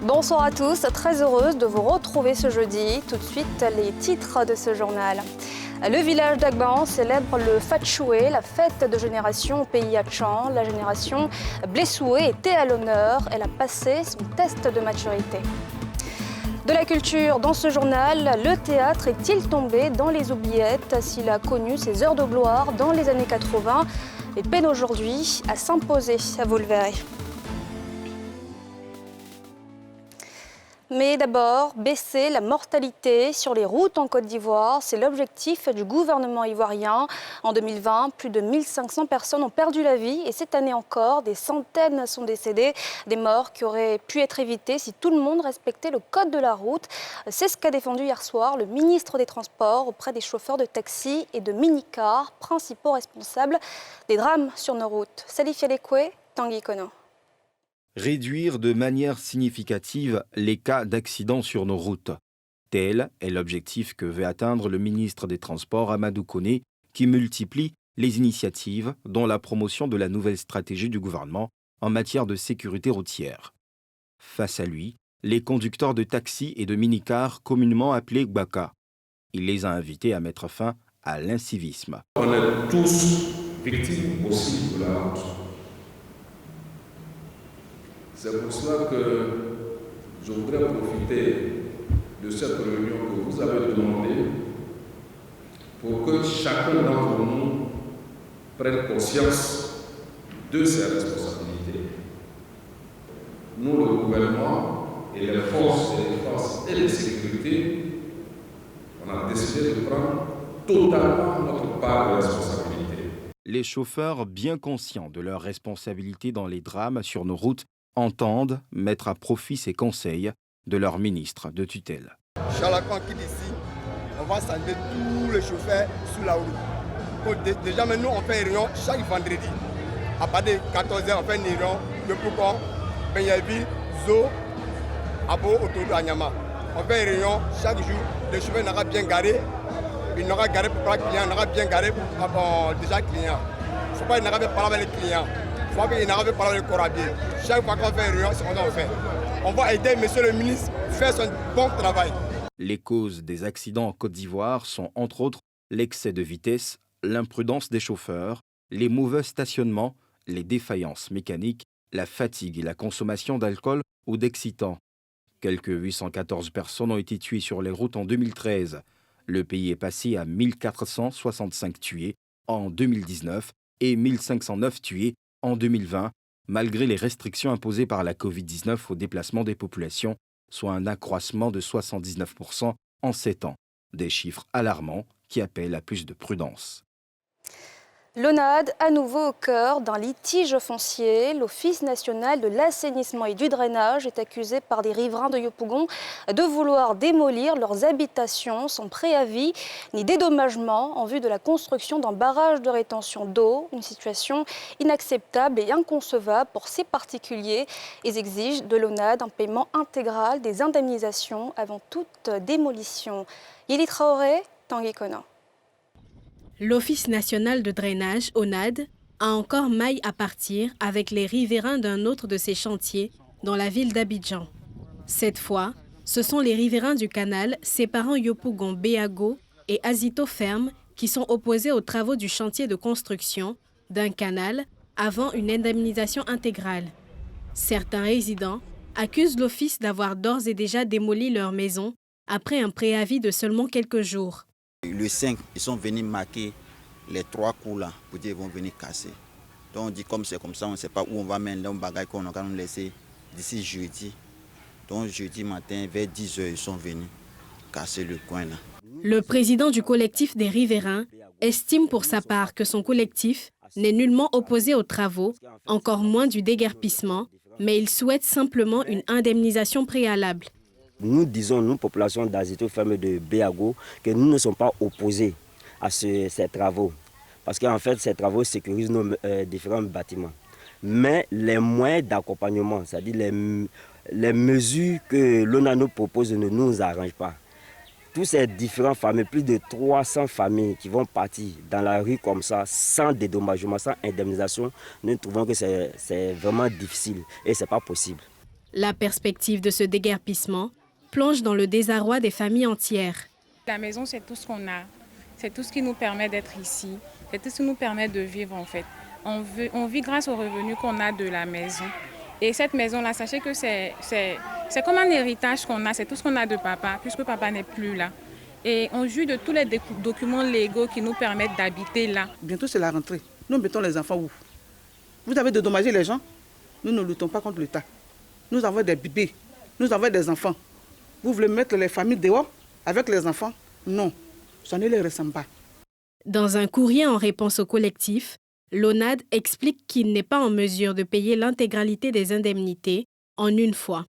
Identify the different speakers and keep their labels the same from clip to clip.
Speaker 1: Bonsoir à tous, très heureuse de vous retrouver ce jeudi. Tout de suite, les titres de ce journal. Le village d'Agban célèbre le Fatchoué, la fête de génération au pays Hatchan. La génération Blessoué était à l'honneur. Elle a passé son test de maturité. De la culture dans ce journal, le théâtre est-il tombé dans les oubliettes? S'il a connu ses heures de gloire dans les années 80, il peine aujourd'hui à s'imposer, vous le verrez. Mais d'abord, baisser la mortalité sur les routes en Côte d'Ivoire, c'est l'objectif du gouvernement ivoirien. En 2020, plus de 1500 personnes ont perdu la vie et cette année encore, des centaines sont décédées. Des morts qui auraient pu être évitées si tout le monde respectait le code de la route. C'est ce qu'a défendu hier soir le ministre des Transports auprès des chauffeurs de taxi et de mini-cars, principaux responsables des drames sur nos routes. Salif Yadekwe, Tanguy Kono.
Speaker 2: Réduire de manière significative les cas d'accidents sur nos routes. Tel est l'objectif que veut atteindre le ministre des Transports Amadou Koné, qui multiplie les initiatives dont la promotion de la nouvelle stratégie du gouvernement en matière de sécurité routière. Face à lui, les conducteurs de taxis et de minicars communément appelés Gbaka. Il les a invités à mettre fin à l'incivisme.
Speaker 3: On est tous victimes aussi de la route. C'est pour cela que je voudrais profiter de cette réunion que vous avez demandée pour que chacun d'entre nous prenne conscience de ses responsabilités. Nous, le gouvernement et les forces de défense et de sécurité, on a décidé de prendre totalement notre part de responsabilité.
Speaker 2: Les chauffeurs, bien conscients de leurs responsabilités dans les drames sur nos routes, entendent mettre à profit ces conseils de leur ministre de tutelle.
Speaker 4: Chalakan qui d'ici, on va saluer tous les chauffeurs sous la route. Déjà, nous, on fait une réunion chaque vendredi. À partir de 14h, on fait une réunion de Poukon, Benyavi, Zo, Abo, Otodo, Anyama. On fait une réunion chaque jour. Le chauffeur n'aura bien garé. Il n'aura garé pour pas client, il n'aura bien garé pour déjà client. Il ne faut pas qu'il n'aura pas parlé avec les clients. Il faut qu'il n'aura pas parlé avec le corabier. Chaque fois qu'on fait une réunion, c'est ce qu'on fait. On va aider monsieur le ministre à faire son bon travail.
Speaker 2: Les causes des accidents en Côte d'Ivoire sont entre autres l'excès de vitesse, l'imprudence des chauffeurs, les mauvais stationnements, les défaillances mécaniques, la fatigue et la consommation d'alcool ou d'excitants. Quelques 814 personnes ont été tuées sur les routes en 2013. Le pays est passé à 1465 tués en 2019 et 1509 tués en 2020, malgré les restrictions imposées par la Covid-19 au déplacement des populations, soit un accroissement de 79% en 7 ans. Des chiffres alarmants qui appellent à plus de prudence.
Speaker 1: L'ONAD, à nouveau au cœur d'un litige foncier. L'Office national de l'assainissement et du drainage est accusé par des riverains de Yopougon de vouloir démolir leurs habitations sans préavis ni dédommagement en vue de la construction d'un barrage de rétention d'eau. Une situation inacceptable et inconcevable pour ces particuliers. Ils exigent de l'ONAD un paiement intégral des indemnisations avant toute démolition. Yeli Traoré, Tanguy Kono.
Speaker 5: L'Office national de drainage, ONAD, a encore maille à partir avec les riverains d'un autre de ses chantiers dans la ville d'Abidjan. Cette fois, ce sont les riverains du canal séparant Yopougon Béago et Azito Ferme qui sont opposés aux travaux du chantier de construction d'un canal avant une indemnisation intégrale. Certains résidents accusent l'Office d'avoir d'ores et déjà démoli leur maison après un préavis de seulement quelques jours.
Speaker 6: Le 5, ils sont venus marquer les 3 coups là pour dire qu'ils vont venir casser. Donc on dit comme c'est comme ça, on ne sait pas où on va mettre les bagages qu'on a nous laisser d'ici jeudi. Donc jeudi matin, vers 10h, ils sont venus casser le coin là.
Speaker 5: Le président du collectif des riverains estime pour sa part que son collectif n'est nullement opposé aux travaux, encore moins du déguerpissement, mais il souhaite simplement une indemnisation préalable.
Speaker 7: Nous disons, nous, population d'Azito Ferme de Béago, que nous ne sommes pas opposés à ces travaux. Parce qu'en fait, ces travaux sécurisent nos différents bâtiments. Mais les moyens d'accompagnement, c'est-à-dire les mesures que l'ONA nous propose ne nous arrangent pas. Tous ces différentes familles, plus de 300 familles qui vont partir dans la rue comme ça, sans dédommagement, sans indemnisation, nous trouvons que c'est vraiment difficile et ce n'est pas possible.
Speaker 5: La perspective de ce déguerpissement plonge dans le désarroi des familles entières.
Speaker 8: La maison, c'est tout ce qu'on a. C'est tout ce qui nous permet d'être ici. C'est tout ce qui nous permet de vivre en fait. On vit grâce aux revenus qu'on a de la maison. Et cette maison-là, sachez que c'est comme un héritage qu'on a. C'est tout ce qu'on a de papa, puisque papa n'est plus là. Et on jouit de tous les documents légaux qui nous permettent d'habiter là.
Speaker 9: Bientôt, c'est la rentrée. Nous mettons les enfants où? Vous avez dédommagé les gens? Nous ne luttons pas contre l'État. Nous avons des bébés, nous avons des enfants. Vous voulez mettre les familles dehors avec les enfants? Non, ça ne les ressemble pas.
Speaker 5: Dans un courrier en réponse au collectif, l'ONAD explique qu'il n'est pas en mesure de payer l'intégralité des indemnités en une fois.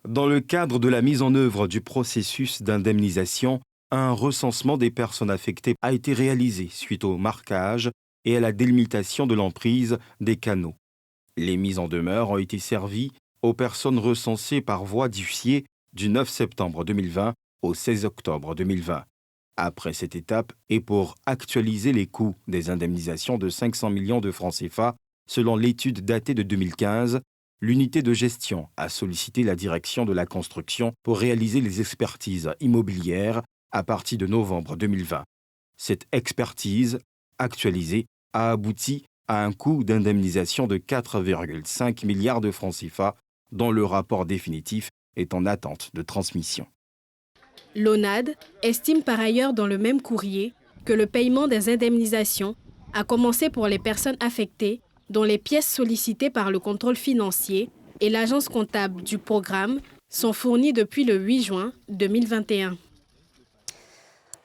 Speaker 2: Dans le cadre de la mise en œuvre du processus d'indemnisation, un recensement des personnes affectées a été réalisé suite au marquage et à la délimitation de l'emprise des canaux. Les mises en demeure ont été servies aux personnes recensées par voie d'huissier du 9 septembre 2020 au 16 octobre 2020. Après cette étape, et pour actualiser les coûts des indemnisations de 500 millions de francs CFA, selon l'étude datée de 2015, l'unité de gestion a sollicité la direction de la construction pour réaliser les expertises immobilières à partir de novembre 2020. Cette expertise, actualisée, a abouti à un coût d'indemnisation de 4,5 milliards de francs CFA, dont le rapport définitif est en attente de transmission.
Speaker 5: L'ONAD estime par ailleurs dans le même courrier que le paiement des indemnisations a commencé pour les personnes affectées dont les pièces sollicitées par le contrôle financier et l'agence comptable du programme sont fournies depuis le 8 juin 2021.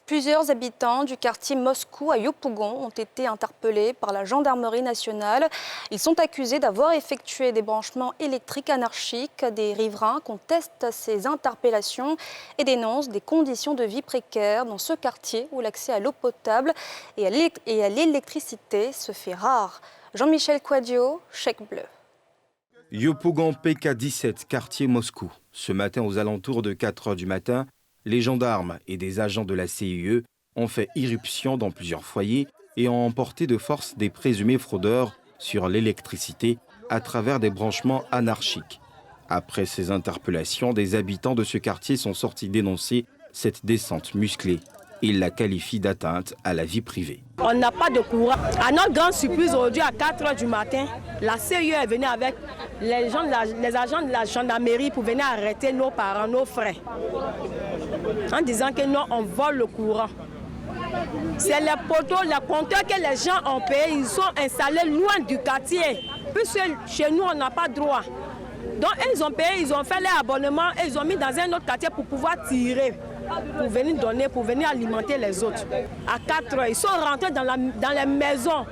Speaker 1: Plusieurs habitants du quartier Moscou à Yopougon ont été interpellés par la gendarmerie nationale. Ils sont accusés d'avoir effectué des branchements électriques anarchiques. Des riverains contestent ces interpellations et dénoncent des conditions de vie précaires dans ce quartier où l'accès à l'eau potable et à l'électricité se fait rare. Jean-Michel Quadio, Chèque Bleu.
Speaker 2: Yopougon PK17, quartier Moscou. Ce matin, aux alentours de 4 h du matin, les gendarmes et des agents de la CIE ont fait irruption dans plusieurs foyers et ont emporté de force des présumés fraudeurs sur l'électricité à travers des branchements anarchiques. Après ces interpellations, des habitants de ce quartier sont sortis dénoncer cette descente musclée. Ils la qualifient d'atteinte à la vie privée.
Speaker 10: On n'a pas de courant. À notre grande surprise, aujourd'hui à 4 h du matin, la CIE est venue avec les agents de la gendarmerie pour venir arrêter nos parents, nos frères, en disant que non, on vole le courant. C'est les poteaux, les compteurs que les gens ont payés, ils sont installés loin du quartier. Puisque chez nous, on n'a pas droit. Donc ils ont payé, ils ont fait leur abonnement et ils ont mis dans un autre quartier pour pouvoir tirer, pour venir donner, pour venir alimenter les autres. À 4 h, ils sont rentrés dans les maisons.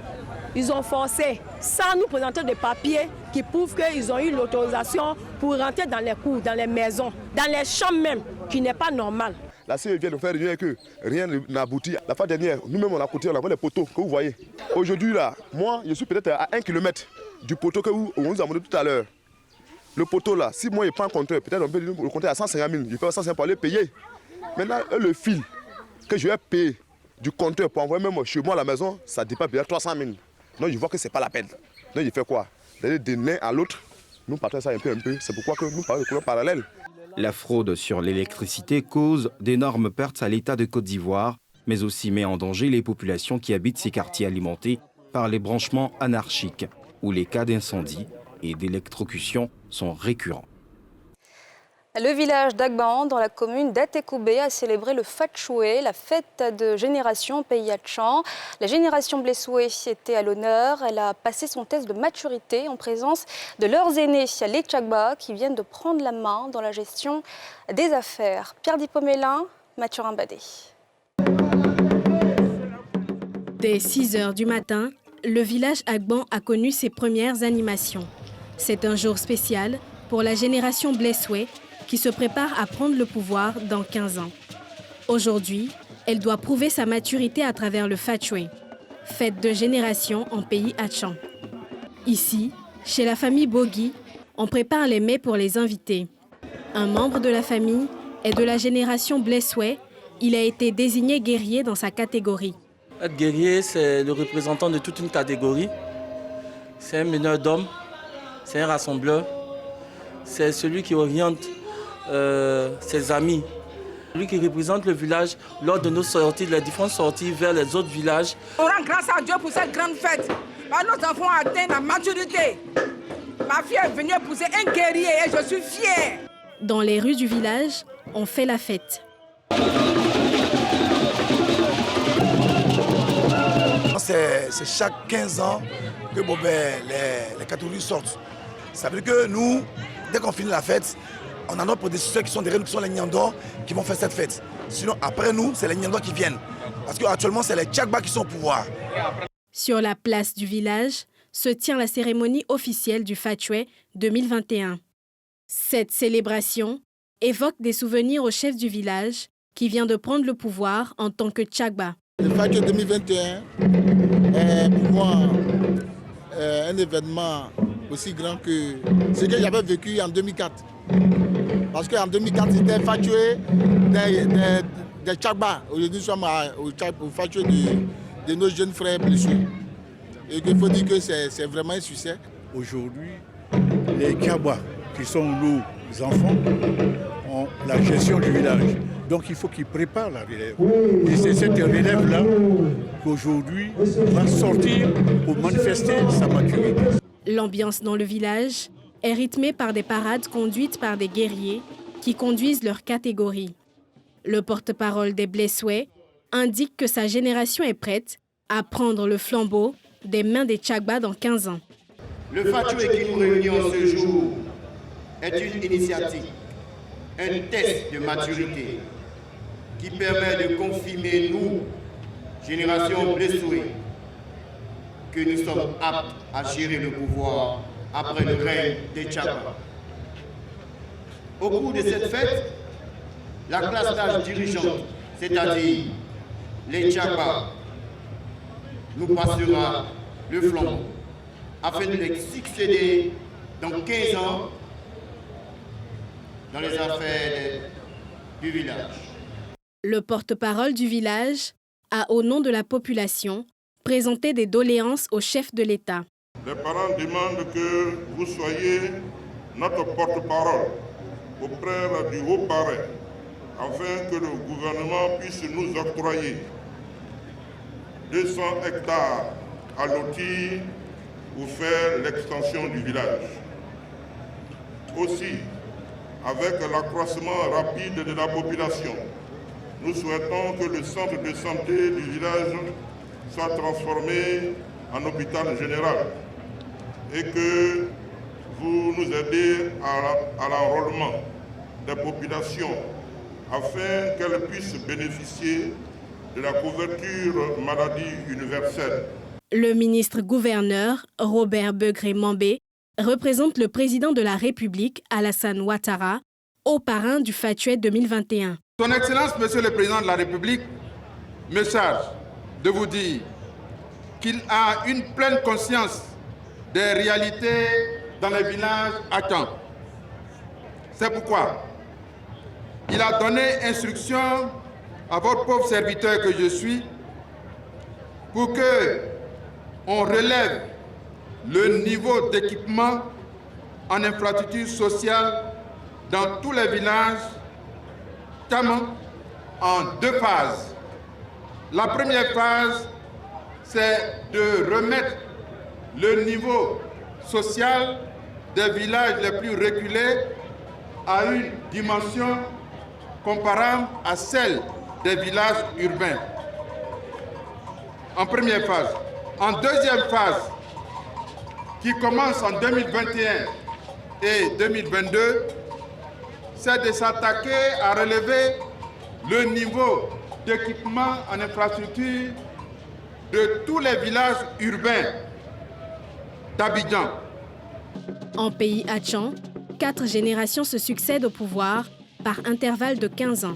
Speaker 10: Ils ont forcé, sans nous présenter des papiers qui prouvent qu'ils ont eu l'autorisation pour rentrer dans les cours, dans les maisons, dans les chambres même, qui n'est pas normal.
Speaker 11: La CIE vient de faire rien que rien n'aboutit. La fois dernière, nous-mêmes on a coûté, on a vu les poteaux que vous voyez. Aujourd'hui là, moi je suis peut-être à 1 km du poteau que vous nous a montré tout à l'heure. Le poteau là, si moi je prends un compteur, peut-être on peut le compter à 150 000, je fais 150 pour aller payer. Maintenant, le fil que je vais payer du compteur pour envoyer même chez moi à la maison, ça dépasse peut-être 300 000. Donc je vois que ce n'est pas la peine. Donc il fait quoi? D'aller d'un à l'autre, nous partons ça un peu. C'est pourquoi que nous parlons de courant parallèle.
Speaker 2: La fraude sur l'électricité cause d'énormes pertes à l'État de Côte d'Ivoire, mais aussi met en danger les populations qui habitent ces quartiers alimentés par les branchements anarchiques, où les cas d'incendie et d'électrocution sont récurrents.
Speaker 1: Le village d'Agban, dans la commune d'Atekoubé, a célébré le Fatchoué, la fête de génération au pays Hatchan. La génération Blessoué était à l'honneur. Elle a passé son test de maturité en présence de leurs aînés, les Tchagba, qui viennent de prendre la main dans la gestion des affaires. Pierre Dipomélin, Mathurin Badé.
Speaker 5: Dès 6 h du matin, le village Agban a connu ses premières animations. C'est un jour spécial pour la génération Blessoué, qui se prépare à prendre le pouvoir dans 15 ans. Aujourd'hui, elle doit prouver sa maturité à travers le Fatchoué, fête de génération en pays Hatchan. Ici, chez la famille Bogui, on prépare les mets pour les invités. Un membre de la famille est de la génération Blessoué. Il a été désigné guerrier dans sa catégorie.
Speaker 12: Être guerrier, c'est le représentant de toute une catégorie. C'est un meneur d'hommes, c'est un rassembleur. c'est celui qui oriente ses amis. Lui qui représente le village lors de nos sorties, les différentes sorties vers les autres villages.
Speaker 13: On rend grâce à Dieu pour cette grande fête. Nos enfants ont atteint la maturité. Ma fille est venue épouser un guerrier et je suis fière.
Speaker 5: Dans les rues du village, on fait la fête.
Speaker 14: C'est chaque 15 ans que les catégories sortent. Ça veut dire que nous, dès qu'on finit la fête, on a nos prédécesseurs qui sont derrière nous, qui sont les Nyando, qui vont faire cette fête. Sinon, après nous, c'est les Nyando qui viennent. Parce qu'actuellement, c'est les Tchagba qui sont au pouvoir.
Speaker 5: Sur la place du village se tient la cérémonie officielle du Fatchoué 2021. Cette célébration évoque des souvenirs au chef du village qui vient de prendre le pouvoir en tant que Tchagba.
Speaker 15: Le Fatchoué 2021 est pour moi un événement aussi grand que ce que j'avais vécu en 2004. Parce qu'en 2004, c'était Fatchoué des Tchagba. Aujourd'hui, nous sommes au Fatchoué de nos jeunes frères blessés. Et il faut dire que c'est vraiment un succès.
Speaker 16: Aujourd'hui, les Tchagba, qui sont nos enfants, ont la gestion du village. Donc il faut qu'ils préparent la relève. Et c'est cette relève-là qu'aujourd'hui va sortir pour manifester sa maturité.
Speaker 5: L'ambiance dans le village est rythmée par des parades conduites par des guerriers qui conduisent leur catégorie. Le porte-parole des Blessoué indique que sa génération est prête à prendre le flambeau des mains des Tchagba dans 15 ans.
Speaker 17: Le Fatchoué qui nous réunit en ce jour est une initiative, un test de maturité qui permet de confirmer nous, génération Blessoué, que nous sommes aptes à gérer le pouvoir après le règne des Tchagba. Au cours de cette fête, la classe d'âge dirigeante, c'est-à-dire les Tchagba, nous passera le flambeau afin de les succéder dans 15 ans dans les affaires du village.
Speaker 5: Le porte-parole du village a, au nom de la population, présenté des doléances au chef de l'État.
Speaker 18: Les parents demandent que vous soyez notre porte-parole auprès du haut-parrain, afin que le gouvernement puisse nous octroyer 200 hectares à lotir pour faire l'extension du village. Aussi, avec l'accroissement rapide de la population, nous souhaitons que le centre de santé du village soit transformé en hôpital général et que vous nous aidez à l'enrôlement des populations afin qu'elles puissent bénéficier de la couverture maladie universelle.
Speaker 5: Le ministre-gouverneur Robert Begré-Mambé représente le président de la République Alassane Ouattara, haut parrain du Fatchoué 2021.
Speaker 19: Son Excellence, Monsieur le Président de la République, me charge de vous dire qu'il a une pleine conscience des réalités dans les villages atteints. C'est pourquoi il a donné instruction à votre pauvre serviteur que je suis pour qu'on relève le niveau d'équipement en infrastructure sociale dans tous les villages, notamment en 2 phases. La première phase, c'est de remettre le niveau social des villages les plus reculés à une dimension comparable à celle des villages urbains. En première phase. En deuxième phase, qui commence en 2021 et 2022, c'est de s'attaquer à relever le niveau d'équipement en infrastructure de tous les villages urbains d'Abidjan.
Speaker 5: En pays Hatchan, 4 générations se succèdent au pouvoir par intervalle de 15 ans.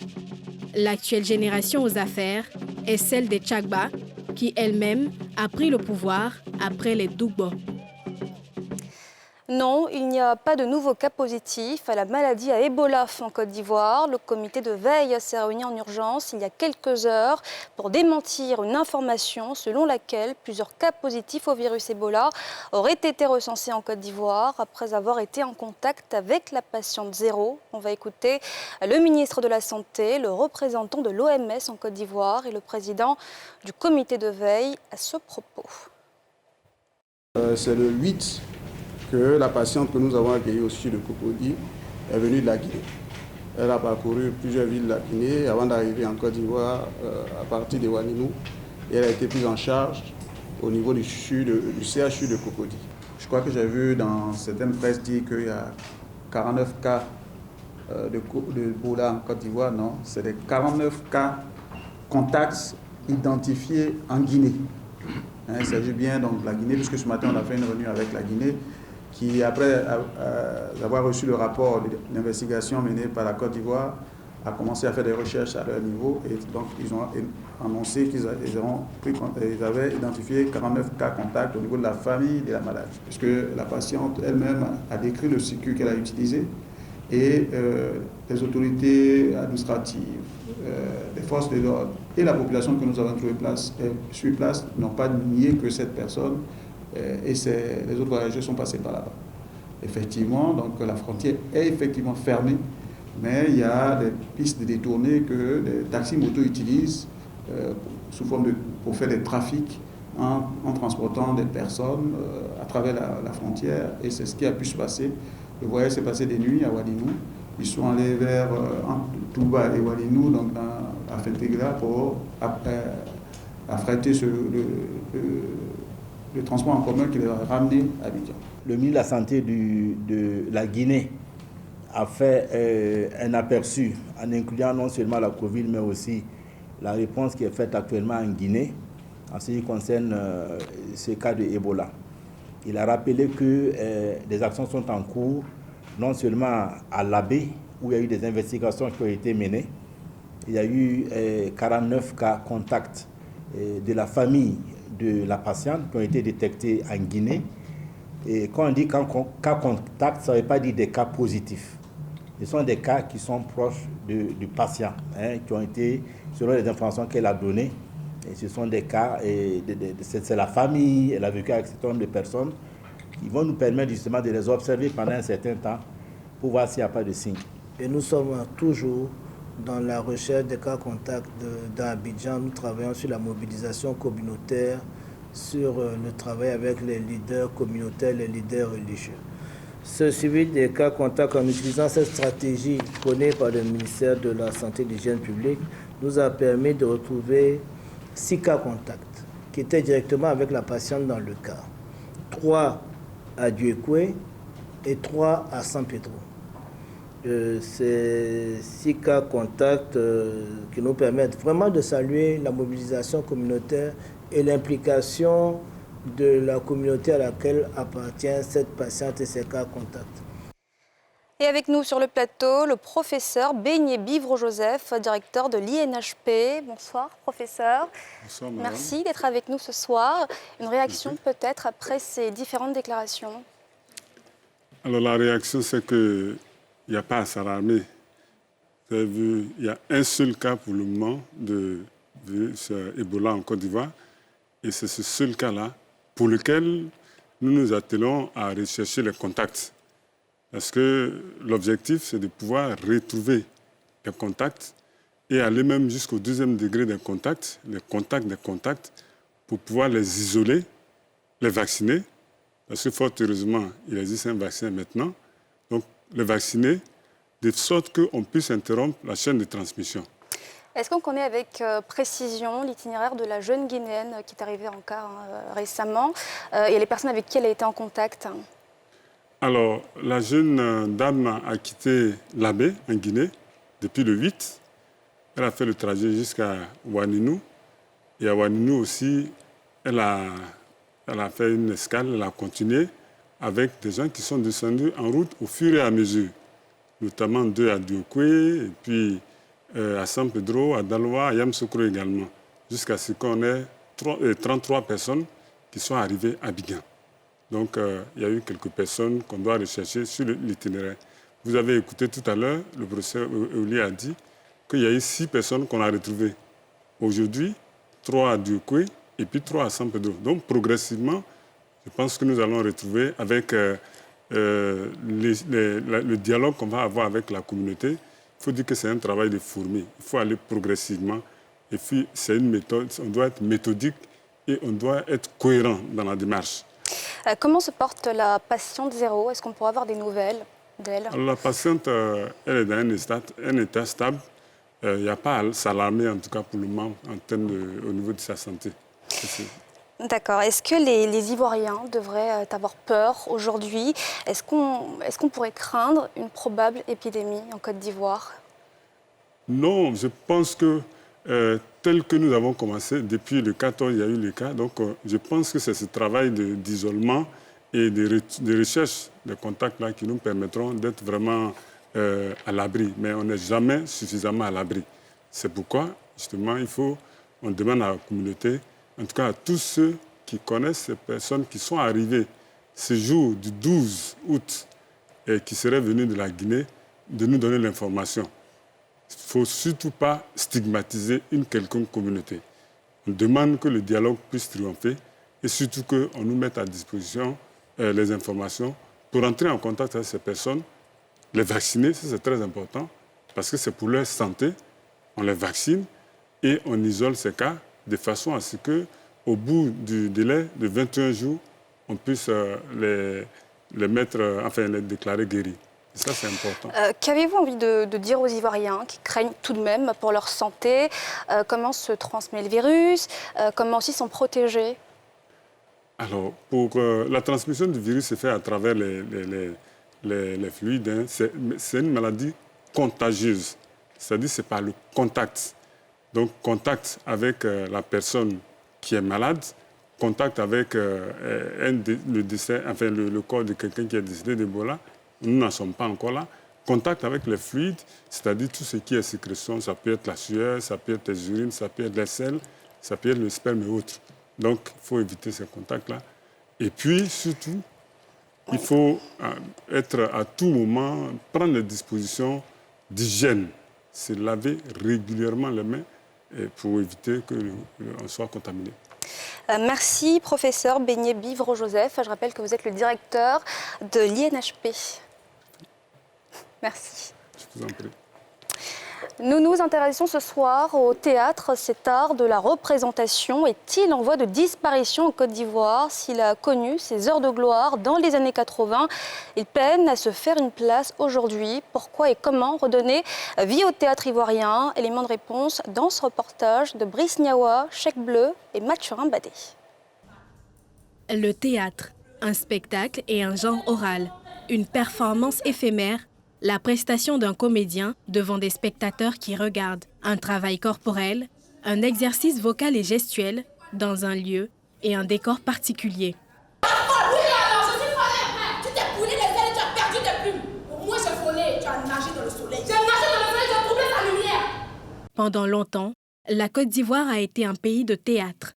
Speaker 5: L'actuelle génération aux affaires est celle des Tchagba, qui elle-même a pris le pouvoir après les Dougbo.
Speaker 1: Non, il n'y a pas de nouveaux cas positifs à la maladie à Ebola en Côte d'Ivoire. Le comité de veille s'est réuni en urgence il y a quelques heures pour démentir une information selon laquelle plusieurs cas positifs au virus Ebola auraient été recensés en Côte d'Ivoire après avoir été en contact avec la patiente 0. On va écouter le ministre de la Santé, le représentant de l'OMS en Côte d'Ivoire et le président du comité de veille à ce propos.
Speaker 20: C'est le 8 que la patiente que nous avons accueillie au CHU de Cocody est venue de la Guinée. Elle a parcouru plusieurs villes de la Guinée avant d'arriver en Côte d'Ivoire à partir de Oualinou. Et elle a été prise en charge au niveau du CHU de Cocody. Je crois que j'ai vu dans certaines presses dire qu'il y a 49 cas d'Ebola en Côte d'Ivoire. Non, c'est des 49 cas contacts identifiés en Guinée. Il s'agit bien donc de la Guinée, puisque ce matin on a fait une réunion avec la Guinée, qui, après avoir reçu le rapport d'investigation mené par la Côte d'Ivoire, a commencé à faire des recherches à leur niveau. Et donc, ils ont annoncé qu'ils avaient identifié 49 cas contacts au niveau de la famille de la malade. Puisque la patiente elle-même a décrit le circuit qu'elle a utilisé. Et les autorités administratives, les forces de l'ordre et la population que nous avons trouvée sur place n'ont pas nié que cette personne et les autres voyageurs sont passés par là-bas. Effectivement, donc la frontière est effectivement fermée, mais il y a des pistes détournées que les taxis-motos utilisent sous forme pour faire des trafics en transportant des personnes à travers la frontière. Et c'est ce qui a pu se passer. Le voyage s'est passé des nuits à Oualinou. Ils sont allés vers Touba et Oualinou, donc à Fentegra, pour affréter le transport en commun qui les a ramenés à Abidjan.
Speaker 21: Le ministre de la Santé de la Guinée a fait un aperçu en incluant non seulement la Covid, mais aussi la réponse qui est faite actuellement en Guinée en ce qui concerne ces cas de Ebola. Il a rappelé que des actions sont en cours, non seulement à l'Abbé, où il y a eu des investigations qui ont été menées. Il y a eu 49 cas contacts de la famille de la patiente qui ont été détectés en Guinée. Et quand on dit cas contact, ça ne veut pas dire des cas positifs. Ce sont des cas qui sont proches du patient, qui ont été, selon les informations qu'elle a données, et ce sont des cas, c'est la famille, elle a vécu avec un certain nombre de personnes, qui vont nous permettre justement de les observer pendant un certain temps pour voir s'il n'y a pas de signes.
Speaker 22: Et nous sommes toujours dans la recherche des cas contacts d'Abidjan. Nous travaillons sur la mobilisation communautaire, sur le travail avec les leaders communautaires, les leaders religieux. Ce suivi des cas contacts en utilisant cette stratégie prônée par le ministère de la Santé et de l'Hygiène publique nous a permis de retrouver 6 cas contacts qui étaient directement avec la patiente dans le cas. 3 à Dieukwé et 3 à San Pedro. Ces 6 cas contacts qui nous permettent vraiment de saluer la mobilisation communautaire et l'implication de la communauté à laquelle appartient cette patiente et ses cas contacts.
Speaker 1: Et avec nous sur le plateau, le professeur Beignet Bivre-Joseph, directeur de l'INHP. Bonsoir, professeur.
Speaker 23: Bonsoir, madame.
Speaker 1: Merci d'être avec nous ce soir. Une réaction peut-être après ces différentes déclarations?
Speaker 23: Alors la réaction, c'est qu'il n'y a pas à s'alarmer. Vous avez vu, il y a un seul cas pour le moment de virus Ebola en Côte d'Ivoire. Et c'est ce seul cas-là pour lequel nous nous attelons à rechercher les contacts. Parce que l'objectif, c'est de pouvoir retrouver les contacts et aller même jusqu'au 2e degré des contacts, les contacts des contacts, pour pouvoir les isoler, les vacciner. Parce que fort heureusement, il existe un vaccin maintenant. Donc, les vacciner de sorte qu'on puisse interrompre la chaîne de transmission.
Speaker 1: Est-ce qu'on connaît avec précision l'itinéraire de la jeune Guinéenne qui est arrivée en cas récemment et les personnes avec qui elle a été en contact?
Speaker 23: Alors, la jeune dame a quitté l'Abbé en Guinée depuis le 8. Elle a fait le trajet jusqu'à Oualinou. Et à Oualinou aussi, elle a fait une escale, elle a continué avec des gens qui sont descendus en route au fur et à mesure. Notamment 2 à Dieukwé et puis à San Pedro, à Daloa, à Yamoussoukro également, jusqu'à ce qu'on ait 33 personnes qui sont arrivées à Abidjan. Donc, il y a eu quelques personnes qu'on doit rechercher sur l'itinéraire. Vous avez écouté tout à l'heure, le professeur Euli a dit qu'il y a eu 6 personnes qu'on a retrouvées. Aujourd'hui, 3 à Diokwe et puis 3 à San Pedro. Donc, progressivement, je pense que nous allons retrouver avec le dialogue qu'on va avoir avec la communauté. Il faut dire que c'est un travail de fourmi. Il faut aller progressivement. Et puis, c'est une méthode, on doit être méthodique et on doit être cohérent dans la démarche.
Speaker 1: Comment se porte la patiente 0? Est-ce qu'on pourra avoir des nouvelles d'elle?
Speaker 23: La patiente, elle est dans un état stable. Il n'y a pas à s'alarmer, en tout cas pour le moment, au niveau de sa santé.
Speaker 1: D'accord. Est-ce que les Ivoiriens devraient avoir peur aujourd'hui? Est-ce qu'on pourrait craindre une probable épidémie en Côte d'Ivoire?
Speaker 23: Non, je pense que tel que nous avons commencé, depuis le 14, il y a eu les cas. Donc, je pense que c'est ce travail d'isolement et de recherche de contacts-là qui nous permettront d'être vraiment à l'abri. Mais on n'est jamais suffisamment à l'abri. C'est pourquoi, justement, on demande à la communauté, en tout cas à tous ceux qui connaissent ces personnes qui sont arrivées ce jour du 12 août et qui seraient venus de la Guinée, de nous donner l'information. Il ne faut surtout pas stigmatiser une quelconque communauté. On demande que le dialogue puisse triompher et surtout qu'on nous mette à disposition les informations pour entrer en contact avec ces personnes, les vacciner, ça c'est très important, parce que c'est pour leur santé. On les vaccine et on isole ces cas de façon à ce qu'au bout du délai de 21 jours, on puisse les déclarer guéris. Et ça, c'est important.
Speaker 1: Qu'avez-vous envie de dire aux Ivoiriens qui craignent tout de même pour leur santé? Comment se transmet le virus? Comment aussi s'en protéger?
Speaker 23: Alors, la transmission du virus se fait à travers les fluides. Hein. C'est une maladie contagieuse. C'est-à-dire que c'est par le contact. Donc, contact avec la personne qui est malade, contact avec le corps de quelqu'un qui est décédé d'Ebola. Nous n'en sommes pas encore là. Contact avec les fluides, c'est-à-dire tout ce qui est sécrétion, ça peut être la sueur, ça peut être les urines, ça peut être les selles, ça peut être le sperme et autres. Donc, il faut éviter ces contacts-là. Et puis, surtout, il faut être à tout moment, prendre les dispositions d'hygiène, se laver régulièrement les mains pour éviter qu'on soit contaminé.
Speaker 1: Merci, professeur Beignet Bivre-Joseph. Je rappelle que vous êtes le directeur de l'INHP. Merci.
Speaker 23: Je vous en prie.
Speaker 1: Nous nous intéressons ce soir au théâtre, cet art de la représentation. Est-il en voie de disparition en Côte d'Ivoire? S'il a connu ses heures de gloire dans les années 80, il peine à se faire une place aujourd'hui. Pourquoi et comment redonner vie au théâtre ivoirien? Élément de réponse dans ce reportage de Brice Niawa, Chèque Bleu et Mathurin Badé.
Speaker 5: Le théâtre, un spectacle et un genre oral, une performance éphémère, la prestation d'un comédien devant des spectateurs qui regardent, un travail corporel, un exercice vocal et gestuel dans un lieu et un décor particulier. Pendant longtemps, la Côte d'Ivoire a été un pays de théâtre.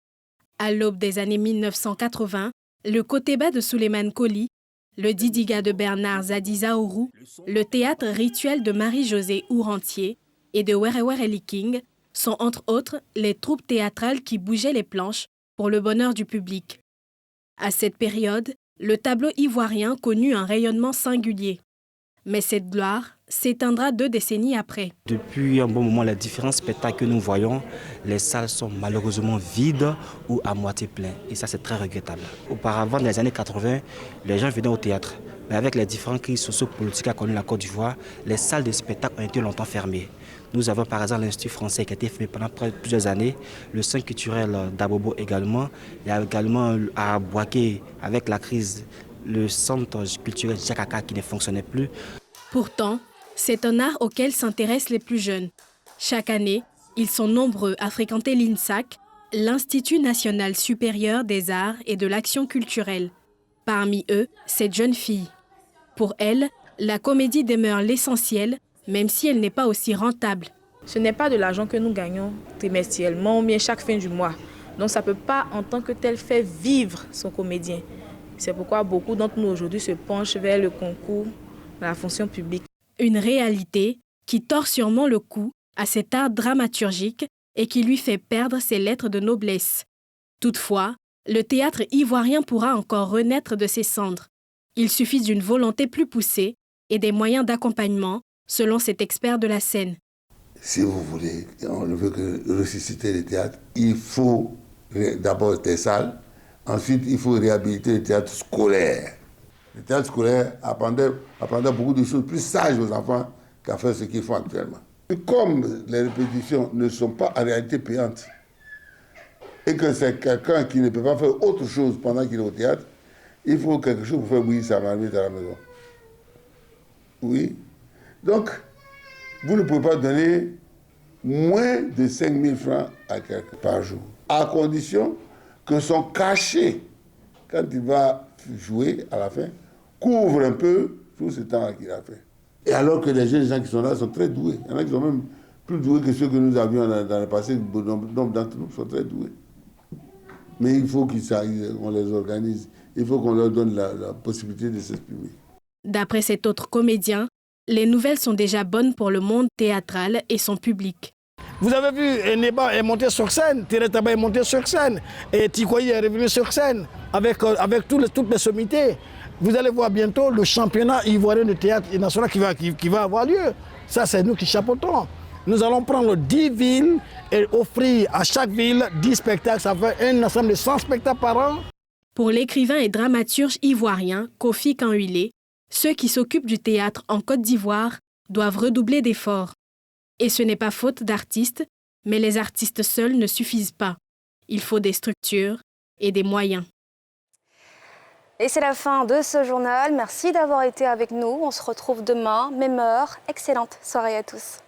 Speaker 5: À l'aube des années 1980, le Kotéba de Souleymane Coly, le Didiga de Bernard Zadizaourou, le théâtre rituel de Marie-Josée Ourantier et de Werewere King sont entre autres les troupes théâtrales qui bougeaient les planches pour le bonheur du public. À cette période, le tableau ivoirien connut un rayonnement singulier. Mais cette gloire s'éteindra 2 décennies après.
Speaker 7: Depuis un bon moment, les différents spectacles que nous voyons, les salles sont malheureusement vides ou à moitié pleines. Et ça, c'est très regrettable. Auparavant, dans les années 80, les gens venaient au théâtre. Mais avec les différentes crises sociopolitiques qu'a connues la Côte d'Ivoire, les salles de spectacle ont été longtemps fermées. Nous avons par exemple l'Institut français qui a été fermé pendant plusieurs années, le centre culturel d'Abobo également. Il y a également à Boaké, avec la crise, le centre culturel Jakaka qui ne fonctionnait plus.
Speaker 5: Pourtant, c'est un art auquel s'intéressent les plus jeunes. Chaque année, ils sont nombreux à fréquenter l'INSAC, l'Institut national supérieur des arts et de l'action culturelle. Parmi eux, cette jeune fille. Pour elle, la comédie demeure l'essentiel, même si elle n'est pas aussi rentable.
Speaker 3: Ce n'est pas de l'argent que nous gagnons trimestriellement ou bien chaque fin du mois. Donc ça ne peut pas en tant que tel faire vivre son comédien. C'est pourquoi beaucoup d'entre nous aujourd'hui se penchent vers le concours de la fonction publique.
Speaker 5: Une réalité qui tord sûrement le cou à cet art dramaturgique et qui lui fait perdre ses lettres de noblesse. Toutefois, le théâtre ivoirien pourra encore renaître de ses cendres. Il suffit d'une volonté plus poussée et des moyens d'accompagnement, selon cet expert de la scène.
Speaker 4: Si vous voulez, on ne veut que ressusciter le théâtre, il faut d'abord des salles, ensuite il faut réhabiliter le théâtre scolaire. Le théâtre scolaire apprendait beaucoup de choses plus sages aux enfants qu'à faire ce qu'ils font actuellement. Et comme les répétitions ne sont pas en réalité payantes, et que c'est quelqu'un qui ne peut pas faire autre chose pendant qu'il est au théâtre, il faut quelque chose pour faire bouillir sa marmite à la maison. Oui. Donc, vous ne pouvez pas donner moins de 5 000 francs à quelqu'un par jour, à condition que son cachet, quand il va jouer à la fin, couvre un peu tout ce temps qu'il a fait. Et alors que les jeunes gens qui sont là sont très doués. Il y en a qui sont même plus doués que ceux que nous avions dans le passé. Nombre d'entre nous sont très doués. Mais il faut qu'on les organise. Il faut qu'on leur donne la possibilité de s'exprimer.
Speaker 5: D'après cet autre comédien, les nouvelles sont déjà bonnes pour le monde théâtral et son public.
Speaker 6: Vous avez vu, Neba est monté sur scène, Térétaba est monté sur scène, et Tikoyi est revenu sur scène avec toutes les sommités. Vous allez voir bientôt le championnat ivoirien de théâtre national qui va avoir lieu. Ça, c'est nous qui chapeautons. Nous allons prendre 10 villes et offrir à chaque ville 10 spectacles. Ça fait un ensemble de 100 spectacles par an.
Speaker 5: Pour l'écrivain et dramaturge ivoirien Kofi Kanhuilé, ceux qui s'occupent du théâtre en Côte d'Ivoire doivent redoubler d'efforts. Et ce n'est pas faute d'artistes, mais les artistes seuls ne suffisent pas. Il faut des structures et des moyens.
Speaker 1: Et c'est la fin de ce journal. Merci d'avoir été avec nous. On se retrouve demain, même heure. Excellente soirée à tous.